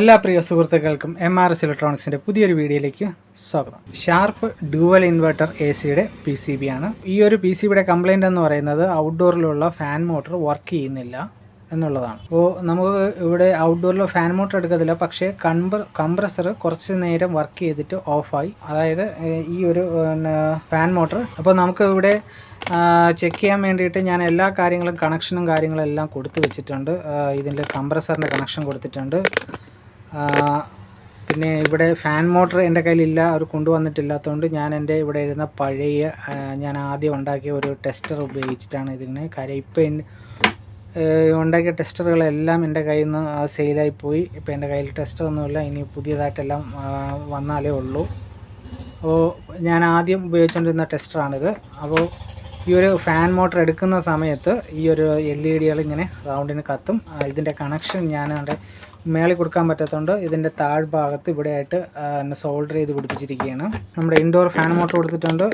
എല്ലാ പ്രിയ സുഹൃത്തുക്കൾക്കും MRS ഇലക്ട്രോണിക്സിൻ്റെ പുതിയൊരു വീഡിയോയിലേക്ക് സ്വാഗതം. ഷാർപ്പ് ഡ്യുവൽ ഇൻവെർട്ടർ AC-യുടെ PCB ആണ്. ഈ ഒരു PCBയുടെ കംപ്ലൈൻ്റ് എന്ന് പറയുന്നത് ഔട്ട്ഡോറിലുള്ള ഫാൻ മോട്ടർ വർക്ക് ചെയ്യുന്നില്ല എന്നുള്ളതാണ്. അപ്പോൾ നമുക്ക് ഇവിടെ ഔട്ട്ഡോറിൽ ഫാൻ മോട്ടർ എടുക്കത്തില്ല, പക്ഷേ കംപ്രസർ കുറച്ച് നേരം വർക്ക് ചെയ്തിട്ട് ഓഫായി. അതായത് ഈ ഒരു ഫാൻ മോട്ടർ. അപ്പോൾ നമുക്ക് ഇവിടെ ചെക്ക് ചെയ്യാൻ വേണ്ടിയിട്ട് ഞാൻ എല്ലാ കാര്യങ്ങളും കണക്ഷനും കാര്യങ്ങളെല്ലാം കൊടുത്തു വെച്ചിട്ടുണ്ട്. ഇതിൻ്റെ കംപ്രസറിൻ്റെ കണക്ഷൻ കൊടുത്തിട്ടുണ്ട്. പിന്നെ ഇവിടെ ഫാൻ മോട്ടർ എൻ്റെ കയ്യിലില്ല, അവർ കൊണ്ടുവന്നിട്ടില്ലാത്തതുകൊണ്ട് ഞാൻ എൻ്റെ ഇവിടെ ഇരുന്ന പഴയ ഞാൻ ആദ്യം ഉണ്ടാക്കിയ ഒരു ടെസ്റ്റർ ഉപയോഗിച്ചിട്ടാണ് ഇതിനെ. കാര്യം ഇപ്പം ഉണ്ടാക്കിയ ടെസ്റ്ററുകളെല്ലാം എൻ്റെ കയ്യിൽ നിന്ന് സെയിലായിപ്പോയി. ഇപ്പോൾ എൻ്റെ കയ്യിൽ ടെസ്റ്ററൊന്നുമില്ല, ഇനി പുതിയതായിട്ടെല്ലാം വന്നാലേ ഉള്ളൂ. അപ്പോൾ ഞാൻ ആദ്യം ഉപയോഗിച്ചുകൊണ്ടിരുന്ന ടെസ്റ്ററാണിത്. അപ്പോൾ ഈ ഒരു ഫാൻ മോട്ടർ എടുക്കുന്ന സമയത്ത് ഈ ഒരു LED ഇങ്ങനെ റൗണ്ടിന് കത്തും. ഇതിൻ്റെ കണക്ഷൻ ഞാൻ എൻ്റെ മേളിൽ കൊടുക്കാൻ പറ്റാത്തതുകൊണ്ട് ഇതിൻ്റെ താഴ്ഭാഗത്ത് ഇവിടെയായിട്ട് സോൾഡർ ചെയ്ത് പിടിപ്പിച്ചിരിക്കുകയാണ്. നമ്മുടെ ഇൻഡോർ ഫാൻ മോട്ടർ കൊടുത്തിട്ടുണ്ട്,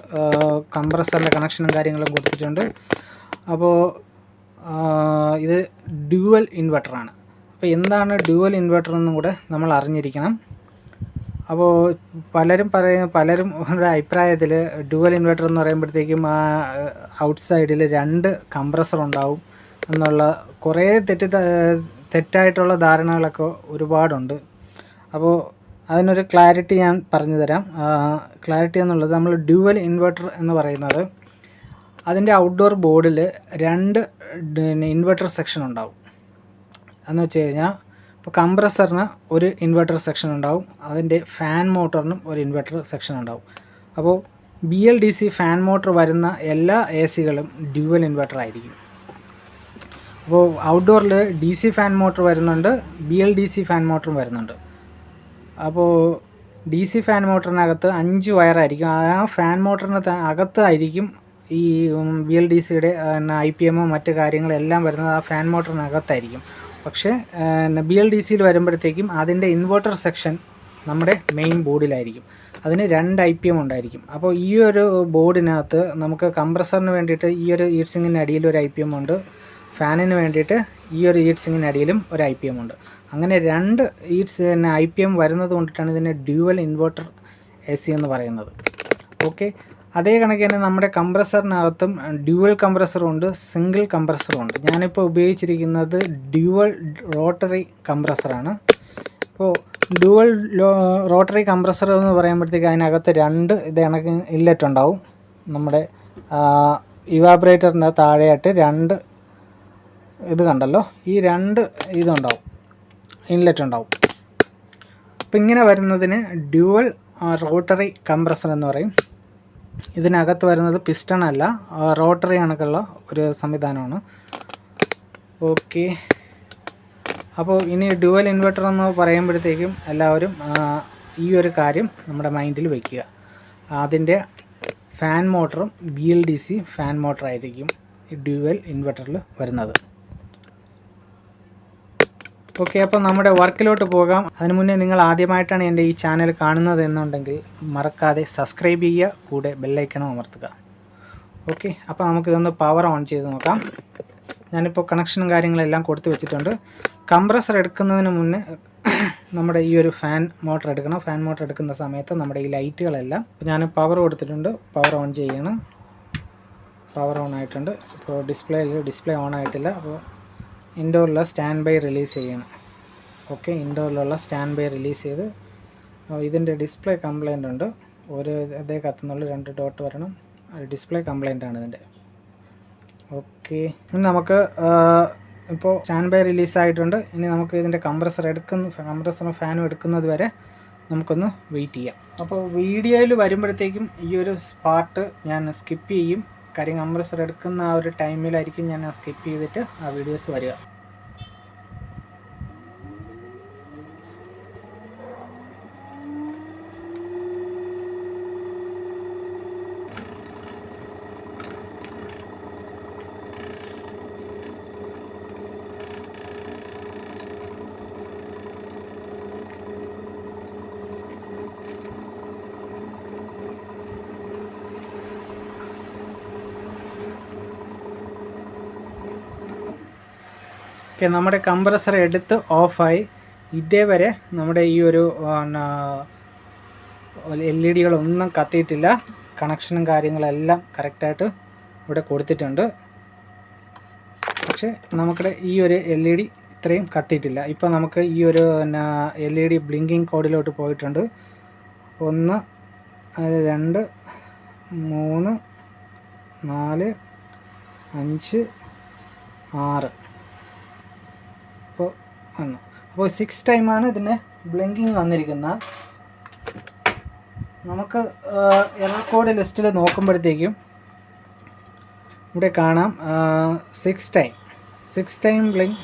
കംപ്രസറിൻ്റെ കണക്ഷനും കാര്യങ്ങളും കൊടുത്തിട്ടുണ്ട്. അപ്പോൾ ഇത് ഡ്യുവൽ ഇൻവെർട്ടറാണ്. അപ്പോൾ എന്താണ് ഡ്യുവൽ ഇൻവെർട്ടർ എന്നും കൂടെ നമ്മൾ അറിഞ്ഞിരിക്കണം. അപ്പോൾ പലരും അഭിപ്രായത്തിൽ ഡ്യുവൽ ഇൻവെർട്ടർ എന്ന് പറയുമ്പോഴത്തേക്കും ഔട്ട് സൈഡിൽ 2 കംപ്രസർ ഉണ്ടാവും എന്നുള്ള കുറേ തെറ്റായിട്ടുള്ള ധാരണകളൊക്കെ ഒരുപാടുണ്ട്. അപ്പോൾ അതിനൊരു ക്ലാരിറ്റി ഞാൻ പറഞ്ഞു തരാം. ക്ലാരിറ്റി എന്നുള്ളത്, നമ്മൾ ഡ്യുവൽ ഇൻവെർട്ടർ എന്ന് പറയുന്നത് അതിൻ്റെ ഔട്ട്ഡോർ ബോർഡിൽ 2 ഇൻവെർട്ടർ സെക്ഷൻ ഉണ്ടാവും. എന്ന് വെച്ച് കഴിഞ്ഞാൽ ഇപ്പോൾ കംപ്രസറിന് ഒരു ഇൻവെർട്ടർ സെക്ഷൻ ഉണ്ടാവും, അതിൻ്റെ ഫാൻ മോട്ടറിനും ഒരു ഇൻവെർട്ടർ സെക്ഷൻ ഉണ്ടാവും. അപ്പോൾ BLDC ഫാൻ മോട്ടർ വരുന്ന എല്ലാ AC-കളും ഡ്യുവൽ ഇൻവെർട്ടർ ആയിരിക്കും. അപ്പോൾ ഔട്ട്ഡോറിൽ DC ഫാൻ മോട്ടർ വരുന്നുണ്ട്, BLDC ഫാൻ മോട്ടറും വരുന്നുണ്ട്. അപ്പോൾ DC ഫാൻ മോട്ടറിനകത്ത് 5 വയറായിരിക്കും. ആ ഫാൻ മോട്ടറിന് അകത്തായിരിക്കും ഈ BLDCയുടെ IPM മറ്റ് കാര്യങ്ങളെല്ലാം വരുന്നത് ആ ഫാൻ മോട്ടറിനകത്തായിരിക്കും. പക്ഷേ BLDCയിൽ വരുമ്പോഴത്തേക്കും അതിൻ്റെ ഇൻവെർട്ടർ സെക്ഷൻ നമ്മുടെ മെയിൻ ബോർഡിലായിരിക്കും. അതിന് 2 IPM ഉണ്ടായിരിക്കും. അപ്പോൾ ഈ ഒരു ബോർഡിനകത്ത് നമുക്ക് കംപ്രസറിന് വേണ്ടിയിട്ട് ഈ ഒരു ഹീറ്റ് സിങ്കിൻ്റെ അടിയിൽ ഒരു IPM ഉണ്ട്, ഫാനിന് വേണ്ടിയിട്ട് ഈ ഒരു ഹീറ്റ് സിങ്കിൻ്റെ അടിയിലും ഒരു IPM ഉണ്ട്. അങ്ങനെ 2 IPM വരുന്നത് കൊണ്ടിട്ടാണ് ഇതിനെ ഡ്യുവൽ ഇൻവെർട്ടർ AC എന്ന് പറയുന്നത്. ഓക്കെ, അതേ കണക്ക് തന്നെ നമ്മുടെ കംപ്രസറിനകത്തും ഡ്യുവൽ കംപ്രസറും ഉണ്ട്, സിംഗിൾ കംപ്രസറും ഉണ്ട്. ഞാനിപ്പോൾ ഉപയോഗിച്ചിരിക്കുന്നത് ഡ്യുവൽ റോട്ടറി കംപ്രസറാണ്. ഇപ്പോൾ ഡ്യുവൽ റോട്ടറി കംപ്രസർ എന്ന് പറയുമ്പോഴത്തേക്ക് അതിനകത്ത് 2 ഇത് കണക്ക് ഇൻലെറ്റ് ഉണ്ടാവും. നമ്മുടെ ഇവാബ്രേറ്ററിൻ്റെ താഴെയായിട്ട് 2 ഇത് കണ്ടല്ലോ, ഈ 2 ഇതുണ്ടാവും, ഇൻലെറ്റ് ഉണ്ടാവും. അപ്പോൾ ഇങ്ങനെ വരുന്നതിന് ഡ്യുവൽ റോട്ടറി കംപ്രസർ എന്ന് പറയും. ഇതിനകത്ത് വരുന്നത് പിസ്റ്റൺ അല്ല, റോട്ടറി കണക്കുള്ള ഒരു സംവിധാനമാണ്. ഓക്കെ, അപ്പോൾ ഇനി ഡ്യുവൽ ഇൻവെർട്ടർ എന്ന് പറയുമ്പോഴത്തേക്കും എല്ലാവരും ഈ ഒരു കാര്യം നമ്മുടെ മൈൻഡിൽ വയ്ക്കുക. അതിൻ്റെ ഫാൻ മോട്ടറും BLDC ഫാൻ മോട്ടറായിരിക്കും ഈ ഡ്യുവൽ ഇൻവെർട്ടറിൽ വരുന്നത്. ഓക്കെ, അപ്പോൾ നമ്മുടെ വർക്കിലോട്ട് പോകാം. അതിനു മുന്നേ നിങ്ങൾ ആദ്യമായിട്ടാണ് എൻ്റെ ഈ ചാനൽ കാണുന്നത് എന്നുണ്ടെങ്കിൽ മറക്കാതെ സബ്സ്ക്രൈബ് ചെയ്യുക, കൂടെ ബെല്ലൈക്കണും അമർത്തുക. ഓക്കെ, അപ്പോൾ നമുക്കിതൊന്ന് പവർ ഓൺ ചെയ്ത് നോക്കാം. ഞാനിപ്പോൾ കണക്ഷനും കാര്യങ്ങളെല്ലാം കൊടുത്തു വെച്ചിട്ടുണ്ട്. കംപ്രസർ എടുക്കുന്നതിന് മുന്നേ നമ്മുടെ ഈ ഒരു ഫാൻ മോട്ടർ എടുക്കണം. ഫാൻ മോട്ടർ എടുക്കുന്ന സമയത്ത് നമ്മുടെ ഈ ലൈറ്റുകളെല്ലാം, ഞാൻ പവർ കൊടുത്തിട്ടുണ്ട്, പവർ ഓൺ ചെയ്യണം. പവർ ഓൺ ആയിട്ടുണ്ട്. ഇപ്പോൾ ഡിസ്പ്ലേ ഓൺ ആയിട്ടില്ല. അപ്പോൾ ഇൻഡോറിലുള്ള സ്റ്റാൻഡ് ബൈ റിലീസ് ചെയ്യണം. ഓക്കെ, ഇൻഡോറിലുള്ള സ്റ്റാൻഡ് ബൈ റിലീസ് ചെയ്ത്, ഇതിൻ്റെ ഡിസ്പ്ലേ കംപ്ലൈൻ്റ് ഉണ്ട്. ഒരു അതേ കത്തുന്നുള്ളൂ, 2 ഡോട്ട് വരണം. ഡിസ്പ്ലേ കംപ്ലൈൻ്റ് ആണ് ഇതിൻ്റെ. ഓക്കെ, ഇനി നമുക്ക് ഇപ്പോൾ സ്റ്റാൻഡ് ബൈ റിലീസായിട്ടുണ്ട്. ഇനി നമുക്ക് ഇതിൻ്റെ കംപ്രസറും ഫാനും എടുക്കുന്നത് വരെ നമുക്കൊന്ന് വെയിറ്റ് ചെയ്യാം. അപ്പോൾ വീഡിയോയിൽ വരുമ്പോഴത്തേക്കും ഈ ഒരു പാർട്ട് ഞാൻ സ്കിപ്പ് ചെയ്യും. കാര്യം കംപ്രസർ എടുക്കുന്ന ആ ഒരു ടൈമിലായിരിക്കും ഞാൻ സ്കിപ്പ് ചെയ്തിട്ട് ആ വീഡിയോസ് വരിക. ഓക്കെ, നമ്മുടെ കംപ്രസർ എടുത്ത് ഓഫായി. ഇതേവരെ നമ്മുടെ ഈ ഒരു LED കളൊന്നും കത്തിയിട്ടില്ല. കണക്ഷനും കാര്യങ്ങളെല്ലാം കറക്റ്റായിട്ട് ഇവിടെ കൊടുത്തിട്ടുണ്ട്. പക്ഷേ നമുക്കിടെ ഈ ഒരു LED ഇത്രയും കത്തിയിട്ടില്ല. ഇപ്പോൾ നമുക്ക് ഈ ഒരു LED ബ്ലിങ്കിങ് കോഡിലോട്ട് പോയിട്ടുണ്ട്. 1 2 3 4 5 6 അപ്പോൾ 6 ടൈമാണ് ഇതിൻ്റെ ബ്ലിങ്കിങ് വന്നിരിക്കുന്നത്. നമുക്ക് എറർ കോഡ് ലിസ്റ്റിൽ നോക്കുമ്പോഴത്തേക്കും ഇവിടെ കാണാം 6 ടൈം ബ്ലിങ്ക്.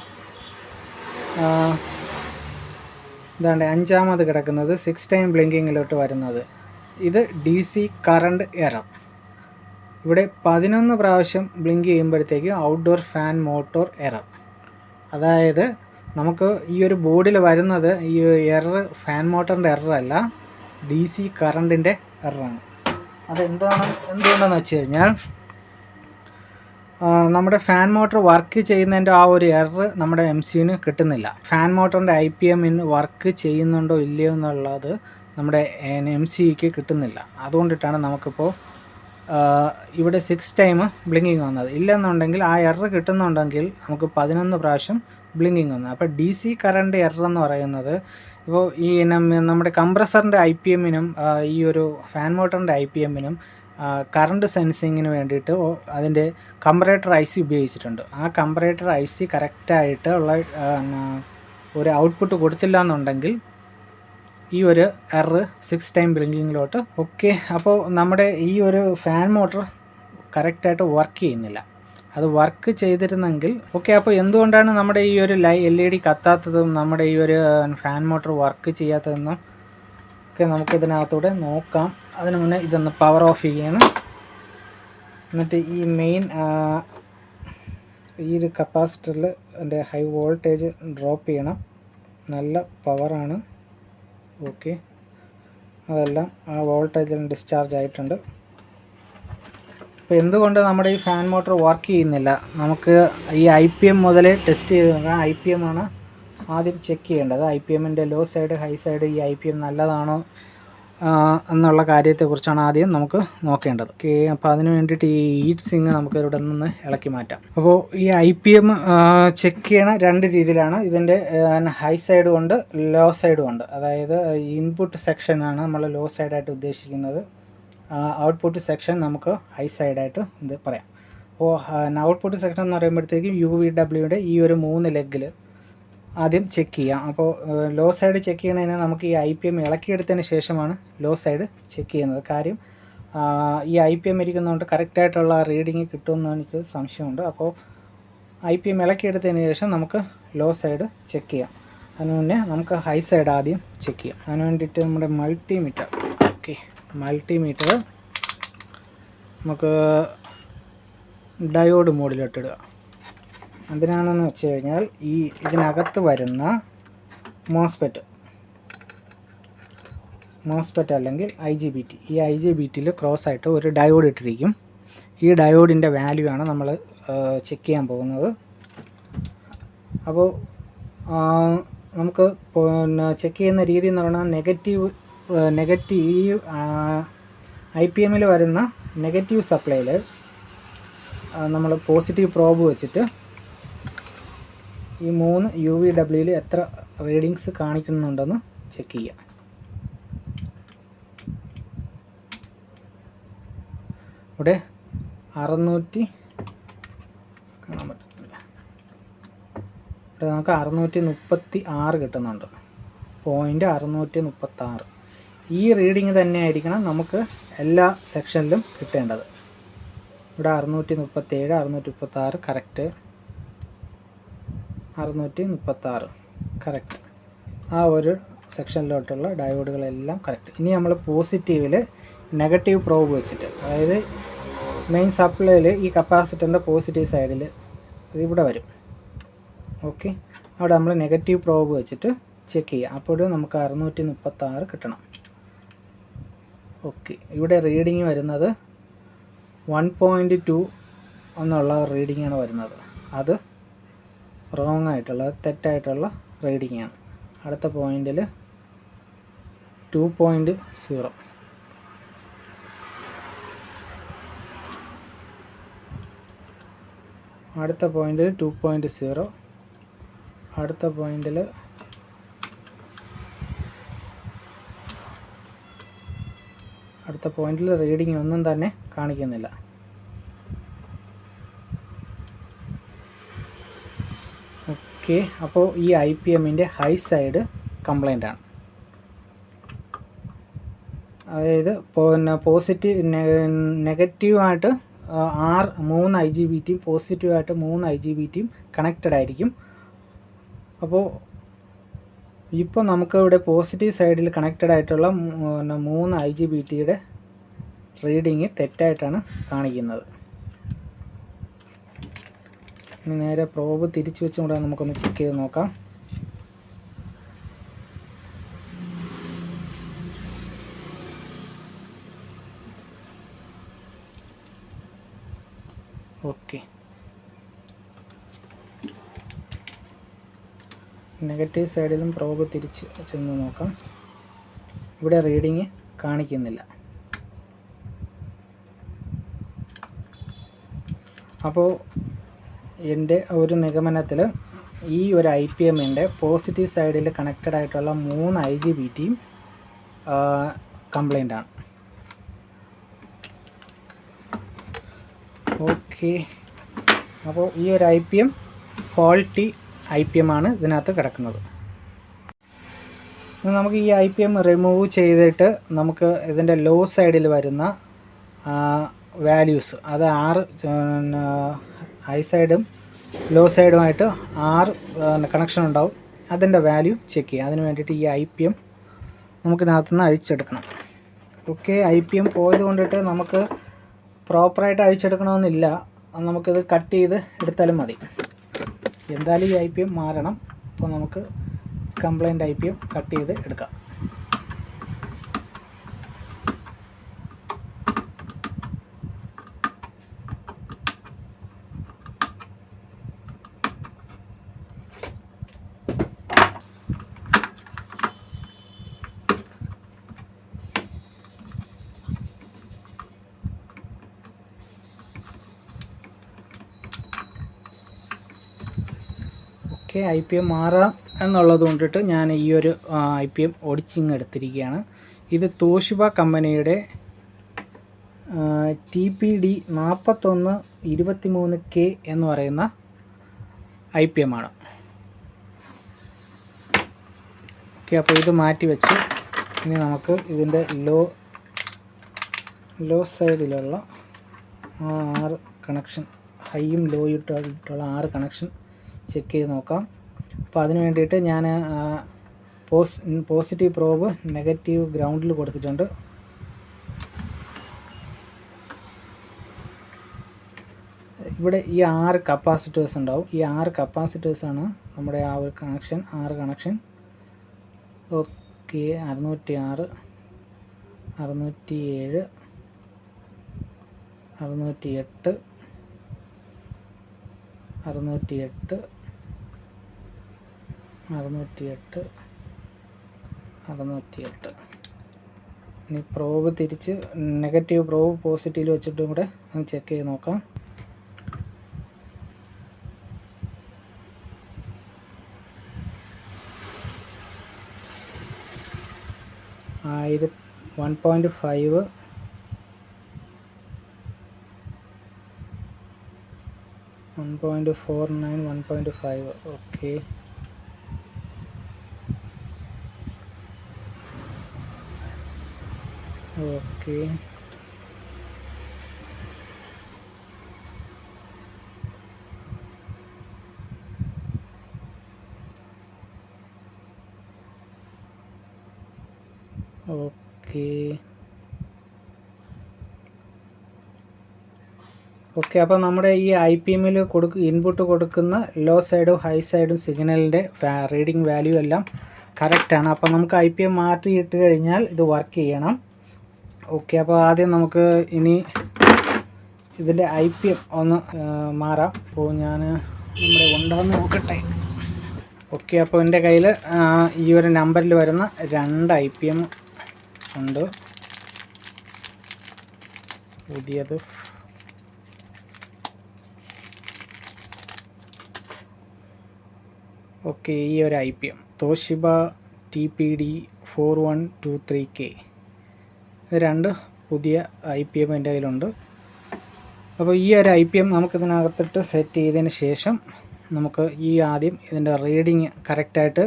ഇതാണ്ട് 5ാമത് കിടക്കുന്നത് 6 ടൈം ബ്ലിങ്കിങ്ങിലോട്ട് വരുന്നത്. ഇത് DC കറണ്ട് എറർ. ഇവിടെ 11 പ്രാവശ്യം ബ്ലിങ്ക് ചെയ്യുമ്പോഴത്തേക്കും ഔട്ട്ഡോർ ഫാൻ മോട്ടോർ എറർ. അതായത് നമുക്ക് ഈ ഒരു ബോർഡിൽ വരുന്നത് ഈ എറർ ഫാൻ മോട്ടറിൻ്റെ എററല്ല, DC കറണ്ടിൻ്റെ എററാണ്. എന്തുകൊണ്ടെന്ന് വെച്ച് കഴിഞ്ഞാൽ നമ്മുടെ ഫാൻ മോട്ടർ വർക്ക് ചെയ്യുന്നതിൻ്റെ ആ ഒരു എറർ നമ്മുടെ MCUവിന് കിട്ടുന്നില്ല. ഫാൻ മോട്ടറിൻ്റെ IPM വർക്ക് ചെയ്യുന്നുണ്ടോ ഇല്ലയോ എന്നുള്ളത് നമ്മുടെ MCUക്ക് കിട്ടുന്നില്ല. അതുകൊണ്ടിട്ടാണ് നമുക്കിപ്പോൾ ഇവിടെ 6 ടൈം ബ്ലിങ്കിങ് വന്നത്. ഇല്ലെന്നുണ്ടെങ്കിൽ ആ എറർ കിട്ടുന്നുണ്ടെങ്കിൽ നമുക്ക് 11 പ്രാവശ്യം ബ്ലിങ്കിങ് വന്നത്. അപ്പോൾ DC കറണ്ട് എറർ എന്ന് പറയുന്നത് ഇപ്പോൾ ഈ നമ്മുടെ കംപ്രസറിൻ്റെ IPM-നും ഈ ഒരു ഫാൻ മോട്ടറിൻ്റെ IPM-നും കറണ്ട് സെൻസിങ്ങിന് വേണ്ടിയിട്ട് അതിൻ്റെ കമ്പറേറ്റർ IC ഉപയോഗിച്ചിട്ടുണ്ട്. ആ കമ്പറേറ്റർ IC കറക്റ്റായിട്ട് ഉള്ള ഒരു ഔട്ട്പുട്ട് കൊടുത്തില്ല എന്നുണ്ടെങ്കിൽ ഈ ഒരു എറർ 6 ടൈം ബ്ലിങ്കിങ്ങിലോട്ട്. ഓക്കെ, അപ്പോൾ നമ്മുടെ ഈ ഒരു ഫാൻ മോട്ടർ കറക്റ്റായിട്ട് വർക്ക് ചെയ്യുന്നില്ല. അത് വർക്ക് ചെയ്തിരുന്നെങ്കിൽ ഓക്കെ. അപ്പോൾ എന്തുകൊണ്ടാണ് നമ്മുടെ ഈ ഒരു LED കത്താത്തതും നമ്മുടെ ഈ ഒരു ഫാൻ മോട്ടർ വർക്ക് ചെയ്യാത്തതെന്നും ഒക്കെ നമുക്കിതിനകത്തൂടെ നോക്കാം. അതിന് മുന്നേ ഇതൊന്ന് പവർ ഓഫ് ചെയ്യണം. എന്നിട്ട് ഈ മെയിൻ ഈ ഒരു കപ്പാസിറ്ററിൽ അതിൻ്റെ ഹൈ വോൾട്ടേജ് ഡ്രോപ്പ് ചെയ്യണം. നല്ല പവറാണ്. ഓക്കെ, അതെല്ലാം ആ വോൾട്ടേജിൽ ഡിസ്ചാർജ് ആയിട്ടുണ്ട്. അപ്പോൾ എന്തുകൊണ്ട് നമ്മുടെ ഈ ഫാൻ മോട്ടർ വർക്ക് ചെയ്യുന്നില്ല? നമുക്ക് ഈ IPM മുതൽ ടെസ്റ്റ് ചെയ്ത് നോക്കാം. IPM ആണ് ആദ്യം ചെക്ക് ചെയ്യേണ്ടത്. IPM-ൻ്റെ ലോ സൈഡ് ഹൈ സൈഡ് ഈ IPM നല്ലതാണോ എന്നുള്ള കാര്യത്തെക്കുറിച്ചാണ് ആദ്യം നമുക്ക് നോക്കേണ്ടത്. ഓക്കെ, അപ്പോൾ അതിന് വേണ്ടിയിട്ട് ഈ ഹീറ്റ് സിങ് നമുക്ക് ഇവിടെ നിന്ന് ഇളക്കി മാറ്റാം. അപ്പോൾ ഈ IPM ചെക്ക് ചെയ്യണ 2 രീതിയിലാണ്. ഇതിൻ്റെ ഹൈ സൈഡും ഉണ്ട്, ലോ സൈഡും ഉണ്ട്. അതായത് ഇൻപുട്ട് സെക്ഷനാണ് നമ്മൾ ലോ സൈഡായിട്ട് ഉദ്ദേശിക്കുന്നത്. ഔട്ട്പുട്ട് സെക്ഷൻ നമുക്ക് ഹൈ സൈഡായിട്ട് ഇത് പറയാം. അപ്പോൾ ഔട്ട്പുട്ട് സെക്ഷൻ എന്ന് പറയുമ്പോഴത്തേക്കും UVW-യുടെ ഈ ഒരു 3 ലെഗിൽ ആദ്യം ചെക്ക് ചെയ്യാം. അപ്പോൾ ലോ സൈഡ് ചെക്ക് ചെയ്യുന്നതിന് നമുക്ക് ഈ IPM ഇളക്കിയെടുത്തതിന് ശേഷമാണ് ലോ സൈഡ് ചെക്ക് ചെയ്യുന്നത്. കാര്യം ഈ IPM ഇരിക്കുന്നതുകൊണ്ട് കറക്റ്റായിട്ടുള്ള റീഡിങ് കിട്ടുമെന്ന് എനിക്ക് സംശയമുണ്ട്. അപ്പോൾ IPM ഇളക്കിയെടുത്തതിന് ശേഷം നമുക്ക് ലോ സൈഡ് ചെക്ക് ചെയ്യാം. അതിന് മുന്നേ നമുക്ക് ഹൈ സൈഡ് ആദ്യം ചെക്ക് ചെയ്യാം. അതിന് വേണ്ടിയിട്ട് നമ്മുടെ മൾട്ടിമീറ്റർ, ഓക്കെ, മൾട്ടിമീറ്റർ നമുക്ക് ഡയോഡ് മോഡിലോട്ടിടുക. അതിനാണെന്ന് വെച്ച് കഴിഞ്ഞാൽ ഇതിനകത്ത് വരുന്ന മോസ്ഫെറ്റ് അല്ലെങ്കിൽ IGBT, ഈ IGBTയിൽ ക്രോസ് ആയിട്ട് ഒരു ഡയോഡ് ഇട്ടിരിക്കും. ഈ ഡയോഡിൻ്റെ വാല്യൂ ആണ് നമ്മൾ ചെക്ക് ചെയ്യാൻ പോകുന്നത്. അപ്പോൾ നമുക്ക് ചെക്ക് ചെയ്യുന്ന രീതി എന്ന് പറഞ്ഞാൽ നെഗറ്റീവ് IPM-ൽ വരുന്ന നെഗറ്റീവ് സപ്ലൈയിൽ നമ്മൾ പോസിറ്റീവ് പ്രോബ് വെച്ചിട്ട് ഈ 3 UVW-ൽ എത്ര റീഡിങ്സ് കാണിക്കുന്നുണ്ടെന്ന് ചെക്ക് ചെയ്യാം. ഇവിടെ 600 കാണാൻ പറ്റുന്നില്ല. ഇവിടെ നമുക്ക് 636 കിട്ടുന്നുണ്ട്. 636. ഈ റീഡിങ് തന്നെ ആയിരിക്കണം നമുക്ക് എല്ലാ സെക്ഷനിലും കിട്ടേണ്ടത്. ഇവിടെ 637, 636 കറക്റ്റ്, 636 കറക്റ്റ്. ആ ഒരു സെക്ഷനിലോട്ടുള്ള ഡയോഡുകളെല്ലാം കറക്റ്റ്. ഇനി നമ്മൾ പോസിറ്റീവിൽ നെഗറ്റീവ് പ്രോബ് വെച്ചിട്ട്, അതായത് മെയിൻ സപ്ലൈയിൽ ഈ കപ്പാസിറ്ററിൻ്റെ പോസിറ്റീവ് സൈഡിൽ ഇതിവിടെ വരും. ഓക്കെ, അവിടെ നമ്മൾ നെഗറ്റീവ് പ്രോബ് വെച്ചിട്ട് ചെക്ക് ചെയ്യാം. അപ്പോൾ നമുക്ക് 636 കിട്ടണം. ഓക്കെ, ഇവിടെ റീഡിങ് വരുന്നത് 1.2 എന്നുള്ള റീഡിങ്ങാണ് വരുന്നത്. അത് റോങ് ആയിട്ടുള്ള തെറ്റായിട്ടുള്ള റീഡിങ്ങാണ്. അടുത്ത പോയിന്റിൽ 2.0, അടുത്ത പോയിന്റിൽ 2.0, അടുത്ത പോയിന്റിൽ റീഡിംഗ് ഒന്നും തന്നെ കാണിക്കുന്നില്ല. ഓക്കെ, അപ്പോൾ ഈ IPMൻ്റെ ഹൈ സൈഡ് കംപ്ലൈൻ്റ് ആണ്. അതായത് പോസിറ്റീവ് നെഗറ്റീവായിട്ട് 3 IGBTയും പോസിറ്റീവായിട്ട് 3 IGBTയും കണക്റ്റഡ് ആയിരിക്കും. അപ്പോൾ ഇപ്പോൾ നമുക്ക് ഇവിടെ പോസിറ്റീവ് സൈഡിൽ കണക്റ്റഡ് ആയിട്ടുള്ള 3 IGBTയുടെ റീഡിങ് തെറ്റായിട്ടാണ് കാണിക്കുന്നത്. ഇനി നേരെ പ്രോബ് തിരിച്ചു വെച്ചുകൊണ്ട് നമുക്കൊന്ന് ചെക്ക് ചെയ്ത് നോക്കാം. ഓക്കെ, നെഗറ്റീവ് സൈഡിലും പ്രോബ് തിരിച്ച് ചെന്ന് നോക്കാം. ഇവിടെ റീഡിങ് കാണിക്കുന്നില്ല. അപ്പോൾ എൻ്റെ ഒരു നിഗമനത്തിൽ ഈ ഒരു IPMൻ്റെ പോസിറ്റീവ് സൈഡിൽ കണക്റ്റഡ് ആയിട്ടുള്ള 3 IGBTയും കംപ്ലൈൻ്റ് ആണ്. ഓക്കെ, അപ്പോൾ ഈ ഒരു IPM ഫോൾട്ടി IPM ആണ് ഇതിനകത്ത് കിടക്കുന്നത്. നമുക്ക് ഈ IPM റിമൂവ് ചെയ്തിട്ട് നമുക്ക് ഇതിൻ്റെ ലോ സൈഡിൽ വരുന്ന വാല്യൂസ്, അത് 6 ഹൈ സൈഡും ലോ സൈഡുമായിട്ട് 6 കണക്ഷൻ ഉണ്ടാവും. അതിൻ്റെ വാല്യൂ ചെക്ക് ചെയ്യാം. അതിന് വേണ്ടിയിട്ട് ഈ IPM നമുക്കിതിനകത്തുനിന്ന് അഴിച്ചെടുക്കണം. ഓക്കെ, IPM പോയത് കൊണ്ടിട്ട് നമുക്ക് പ്രോപ്പറായിട്ട് അഴിച്ചെടുക്കണമെന്നില്ല. നമുക്കിത് കട്ട് ചെയ്ത് എടുത്താലും മതി. എന്തായാലും ഈ IPM മാറണം. അപ്പോൾ നമുക്ക് കംപ്ലൈൻറ്റ് IPM കട്ട് ചെയ്ത് എടുക്കാം. IPM മാറാം എന്നുള്ളത് കൊണ്ടിട്ട് ഞാൻ ഈ ഒരു IPM ഒടിച്ചിങ് എടുത്തിരിക്കുകയാണ്. ഇത് തോഷിബ കമ്പനിയുടെ TPD 4123K എന്ന് പറയുന്ന IPM ആണ്. ഓക്കെ, അപ്പോൾ ഇത് മാറ്റി വെച്ച് ഇനി നമുക്ക് ഇതിൻ്റെ ലോ സൈഡിലുള്ള 6 കണക്ഷൻ, ഹൈയും ലോയും ഇട്ടുള്ള 6 കണക്ഷൻ ചെക്ക് ചെയ്ത് നോക്കാം. അപ്പോൾ അതിന് വേണ്ടിയിട്ട് ഞാൻ പോസിറ്റീവ് പ്രോബ് നെഗറ്റീവ് ഗ്രൗണ്ടിൽ കൊടുത്തിട്ടുണ്ട്. ഇവിടെ ഈ 6 കപ്പാസിറ്റേഴ്സ് ഉണ്ടാവും. ഈ 6 കപ്പാസിറ്റേഴ്സാണ് നമ്മുടെ ആ ഒരു കണക്ഷൻ, 6 കണക്ഷൻ. ഓക്കെ, 606, 607, 608, 608, 608, 608. ഇനി പ്രോബ് തിരിച്ച് നെഗറ്റീവ് പ്രോബ് പോസിറ്റീവിൽ വെച്ചിട്ടും കൂടെ ഒന്ന് ചെക്ക് ചെയ്ത് നോക്കാം. 1.5, 1.49, 1.5. Okay, okay, okay, okay. അപ്പോൾ നമ്മുടെ ഈ IPMൽ ഇൻപുട്ട് കൊടുക്കുന്ന ലോ സൈഡും ഹൈ സൈഡും സിഗ്നലിൻ്റെ റീഡിംഗ് വാല്യൂ എല്ലാം കറക്റ്റാണ്. അപ്പോൾ നമുക്ക് IPM മാറ്റിയിട്ട് കഴിഞ്ഞാൽ ഇത് വർക്ക് ചെയ്യണം. ഓക്കെ, അപ്പോൾ ആദ്യം നമുക്ക് ഇനി ഇതിൻ്റെ IPM ഒന്ന് മാറാം. അപ്പോൾ ഞാൻ നമ്മുടെ ഉണ്ടാകുന്ന നോക്കട്ടെ. ഓക്കെ, അപ്പോൾ എൻ്റെ കയ്യിൽ ഈ ഒരു നമ്പറിൽ വരുന്ന 2 IPM ഉണ്ട്. പുതിയത് ഓക്കെ, ഈ ഒരു IPM തോഷിബ TPD 4123K, ഇത് 2 പുതിയ IPM എൻ്റെ കയ്യിലുണ്ട്. അപ്പോൾ ഈ ഒരു IPM നമുക്കിതിനകത്തിട്ട് സെറ്റ് ചെയ്തതിന് ശേഷം നമുക്ക് ആദ്യം ഇതിൻ്റെ റീഡിങ് കറക്റ്റായിട്ട്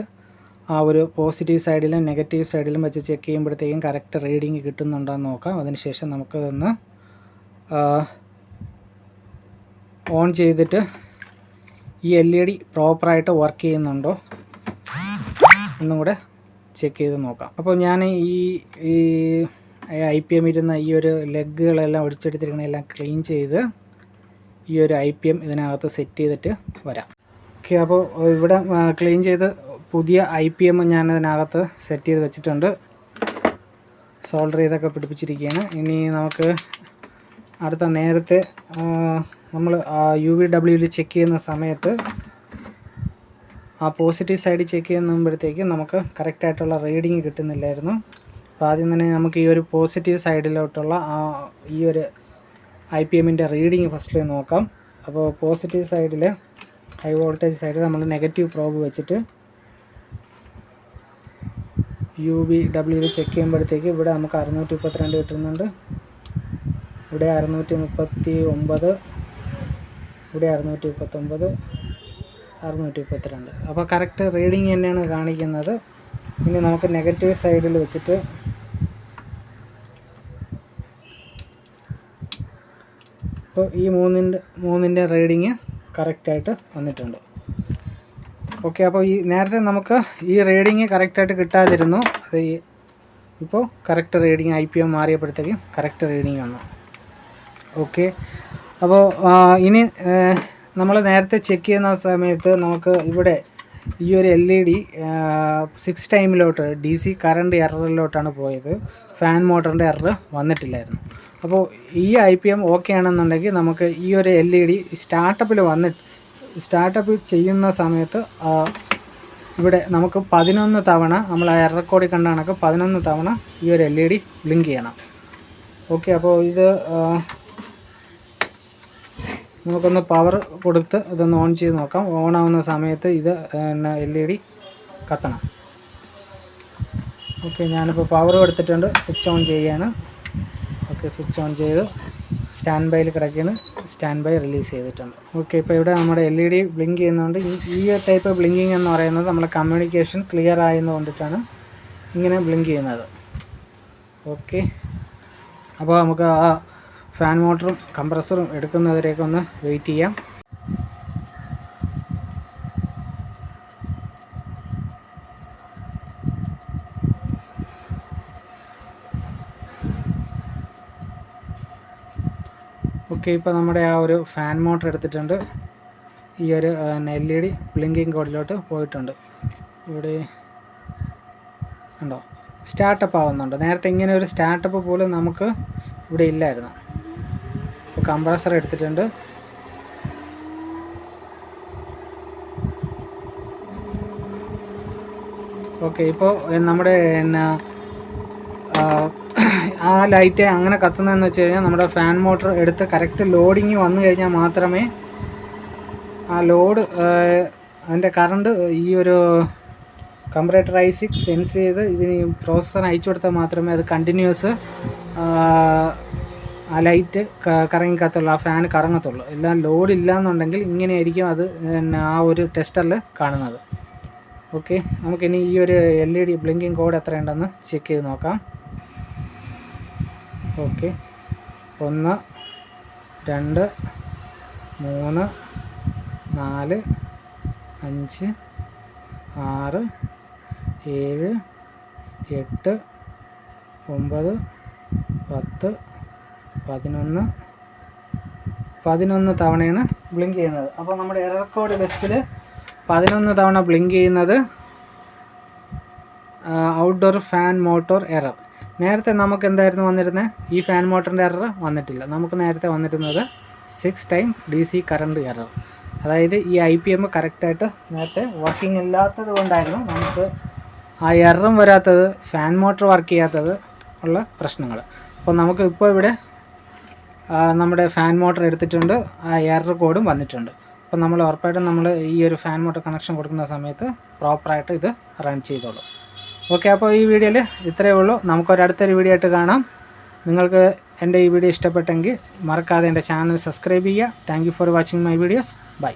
ആ ഒരു പോസിറ്റീവ് സൈഡിലും നെഗറ്റീവ് സൈഡിലും വെച്ച് ചെക്ക് ചെയ്യുമ്പോഴത്തേക്കും കറക്റ്റ് റീഡിങ് കിട്ടുന്നുണ്ടോയെന്ന് നോക്കാം. അതിനുശേഷം നമുക്കതൊന്ന് ഓൺ ചെയ്തിട്ട് ഈ LED പ്രോപ്പറായിട്ട് വർക്ക് ചെയ്യുന്നുണ്ടോ എന്നും കൂടെ ചെക്ക് ചെയ്ത് നോക്കാം. അപ്പോൾ ഞാൻ ഈ IPM ഇരുന്ന ഈ ഒരു ലെഗുകളെല്ലാം ഒടിച്ചെടുത്തിരിക്കണെല്ലാം ക്ലീൻ ചെയ്ത് ഈ ഒരു IPM ഇതിനകത്ത് സെറ്റ് ചെയ്തിട്ട് വരാം. ഓക്കെ, അപ്പോൾ ഇവിടെ ക്ലീൻ ചെയ്ത് പുതിയ IPM ഞാൻ ഇതിനകത്ത് സെറ്റ് ചെയ്ത് വെച്ചിട്ടുണ്ട്. സോൾഡർ ചെയ്തൊക്കെ പിടിപ്പിച്ചിരിക്കുകയാണ്. ഇനി നമുക്ക് അടുത്ത നേരത്തെ നമ്മൾ UVW ചെക്ക് ചെയ്യുന്ന സമയത്ത് ആ പോസിറ്റീവ് സൈഡിൽ ചെക്ക് ചെയ്യുമ്പോഴത്തേക്കും നമുക്ക് കറക്റ്റായിട്ടുള്ള റീഡിങ് കിട്ടുന്നില്ലായിരുന്നു. അപ്പോൾ ആദ്യം തന്നെ നമുക്ക് ഈ ഒരു പോസിറ്റീവ് സൈഡിലോട്ടുള്ള ഈ ഒരു IPMൻ്റെ റീഡിങ് ഫസ്റ്റിൽ നോക്കാം. അപ്പോൾ പോസിറ്റീവ് സൈഡിൽ ഹൈ വോൾട്ടേജ് സൈഡിൽ നമ്മൾ നെഗറ്റീവ് പ്രോബ് വെച്ചിട്ട് UVW ചെക്ക് ചെയ്യുമ്പോഴത്തേക്ക് ഇവിടെ നമുക്ക് 632 കിട്ടുന്നുണ്ട്, ഇവിടെ 639, ഇവിടെ 639, 632. അപ്പോൾ കറക്റ്റ് റീഡിങ് തന്നെയാണ് കാണിക്കുന്നത്. ഇനി നമുക്ക് നെഗറ്റീവ് സൈഡിൽ വെച്ചിട്ട് ഇപ്പോൾ ഈ മൂന്നിൻ്റെ റീഡിങ് കറക്റ്റായിട്ട് വന്നിട്ടുണ്ട്. ഓക്കെ, അപ്പോൾ ഈ നേരത്തെ നമുക്ക് ഈ റീഡിങ് കറക്റ്റായിട്ട് കിട്ടാതിരുന്നു. അത് ഇപ്പോൾ കറക്റ്റ് റീഡിങ് IPM മാറിയപ്പോഴത്തേക്കും കറക്റ്റ് റീഡിങ് വന്നു. ഓക്കെ, അപ്പോൾ ഇനി നമ്മൾ നേരത്തെ ചെക്ക് ചെയ്യുന്ന സമയത്ത് നമുക്ക് ഇവിടെ ഈ ഒരു LED 6 ടൈമിലോട്ട് DC കറണ്ട് എററിലോട്ടാണ് പോയത്. ഫാൻ മോട്ടറിൻ്റെ എറർ വന്നിട്ടില്ലായിരുന്നു. അപ്പോൾ ഈ IPM ഓക്കെ ആണെന്നുണ്ടെങ്കിൽ നമുക്ക് ഈ ഒരു LED സ്റ്റാർട്ടപ്പ് ചെയ്യുന്ന സമയത്ത് ഇവിടെ നമുക്ക് 11 തവണ നമ്മൾ ആ എറർ കോഡിൽ കണ്ട കണക്ക് 11 തവണ ഈ ഒരു LED ബ്ലിങ്ക് ചെയ്യണം. ഓക്കെ, അപ്പോൾ ഇത് നമുക്കൊന്ന് പവർ കൊടുത്ത് ഇതൊന്ന് ഓൺ ചെയ്ത് നോക്കാം. ഓൺ ആവുന്ന സമയത്ത് ഇത് LED കത്തണം. ഓക്കെ, ഞാനിപ്പോൾ പവർ കൊടുത്തിട്ടുണ്ട്, സ്വിച്ച് ഓൺ ചെയ്യുകയാണ്. ഓക്കെ, സ്വിച്ച് ഓൺ ചെയ്ത് സ്റ്റാൻഡ് ബൈയിൽ കിടക്കുകയാണ്. സ്റ്റാൻഡ് ബൈ റിലീസ് ചെയ്തിട്ടുണ്ട്. ഓക്കെ, ഇപ്പോൾ ഇവിടെ നമ്മുടെ LED ബ്ലിങ്ക് ചെയ്യുന്നതുകൊണ്ട് ഈ ടൈപ്പ് ബ്ലിങ്കിങ് എന്ന് പറയുന്നത് നമ്മളെ കമ്മ്യൂണിക്കേഷൻ ക്ലിയർ ആയെന്ന് കൊണ്ടിട്ടാണ് ഇങ്ങനെ ബ്ലിങ്ക് ചെയ്യുന്നത്. ഓക്കെ, അപ്പോൾ നമുക്ക് ആ ഫാൻ മോട്ടറും കംപ്രസറും എടുക്കുന്നവരെയൊക്കെ ഒന്ന് വെയിറ്റ് ചെയ്യാം. ഓക്കെ, ഇപ്പോൾ നമ്മുടെ ആ ഒരു ഫാൻ മോട്ടർ എടുത്തിട്ടുണ്ട്. ഈ ഒരു LED ബ്ലിങ്കിങ് കോഡിലോട്ട് പോയിട്ടുണ്ട്. ഇവിടെ ഉണ്ടോ സ്റ്റാർട്ടപ്പ് ആവുന്നുണ്ട്. നേരത്തെ ഇങ്ങനെ ഒരു സ്റ്റാർട്ടപ്പ് പോലും നമുക്ക് ഇവിടെ ഇല്ലായിരുന്നു. ഇപ്പോൾ കംപ്രസർ എടുത്തിട്ടുണ്ട്. ഓക്കെ, ഇപ്പോൾ നമ്മുടെ ആ ലൈറ്റ് അങ്ങനെ കത്തുന്നതെന്ന് വെച്ച് കഴിഞ്ഞാൽ നമ്മുടെ ഫാൻ മോട്ടർ എടുത്ത് കറക്റ്റ് ലോഡിങ് വന്നു കഴിഞ്ഞാൽ മാത്രമേ ആ ലോഡ് അതിൻ്റെ കറണ്ട് ഈ ഒരു കമ്പറേറ്റർ IC സെൻസ് ചെയ്ത് ഇതിന് പ്രോസസ്സറിന് അയച്ചു കൊടുത്താൽ മാത്രമേ അത് കണ്ടിന്യൂസ് ആ ലൈറ്റ് കറങ്ങി കത്തുള്ളൂ, ആ ഫാൻ കറങ്ങത്തുള്ളൂ. എല്ലാം ലോഡ് ഇല്ലയെന്നുണ്ടെങ്കിൽ ഇങ്ങനെയായിരിക്കും അത് ആ ഒരു ടെസ്റ്ററിൽ കാണുന്നത്. ഓക്കെ, നമുക്കിനി ഈ ഒരു LED ബ്ലിങ്കിങ് കോഡ് എത്രയുണ്ടെന്ന് ചെക്ക് ചെയ്ത് നോക്കാം. ഓക്കെ, 1 2 3 4 5 6 7 8 9 10 11 തവണയാണ് ബ്ലിങ്ക് ചെയ്യുന്നത്. അപ്പോൾ നമ്മുടെ എറർ കോഡ് ലിസ്റ്റിൽ 11 തവണ ബ്ലിങ്ക് ചെയ്യുന്നത് ഔട്ട്ഡോർ ഫാൻ മോട്ടോർ എറർ. നേരത്തെ നമുക്ക് എന്തായിരുന്നു വന്നിരുന്നത്? ഈ ഫാൻ മോട്ടറിൻ്റെ എറർ വന്നിട്ടില്ല. നമുക്ക് നേരത്തെ വന്നിരുന്നത് 6 ടൈം DC കറണ്ട് എറർ. അതായത് ഈ IPM കറക്റ്റായിട്ട് നേരത്തെ വർക്കിംഗ് ഇല്ലാത്തത് കൊണ്ടായിരുന്നു നമുക്ക് ആ എററും വരാത്തത്, ഫാൻ മോട്ടർ വർക്ക് ചെയ്യാത്തത് ഉള്ള പ്രശ്നങ്ങൾ. അപ്പോൾ നമുക്ക് ഇപ്പോൾ ഇവിടെ നമ്മുടെ ഫാൻ മോട്ടർ എടുത്തിട്ടുണ്ട്, ആ എറർ കോഡും വന്നിട്ടുണ്ട്. അപ്പോൾ നമ്മൾ ഉറപ്പായിട്ടും നമ്മൾ ഈ ഒരു ഫാൻ മോട്ടർ കണക്ഷൻ കൊടുക്കുന്ന സമയത്ത് പ്രോപ്പറായിട്ട് ഇത് റൺ ചെയ്തോളൂ. ഓക്കെ, അപ്പോൾ ഈ വീഡിയോയിൽ ഇത്രയേ ഉള്ളൂ. നമുക്കൊരടുത്തൊരു വീഡിയോ ആയിട്ട് കാണാം. നിങ്ങൾക്ക് എൻ്റെ ഈ വീഡിയോ ഇഷ്ടപ്പെട്ടെങ്കിൽ മറക്കാതെ എൻ്റെ ചാനൽ സബ്സ്ക്രൈബ് ചെയ്യുക. Thank you for watching my videos. By.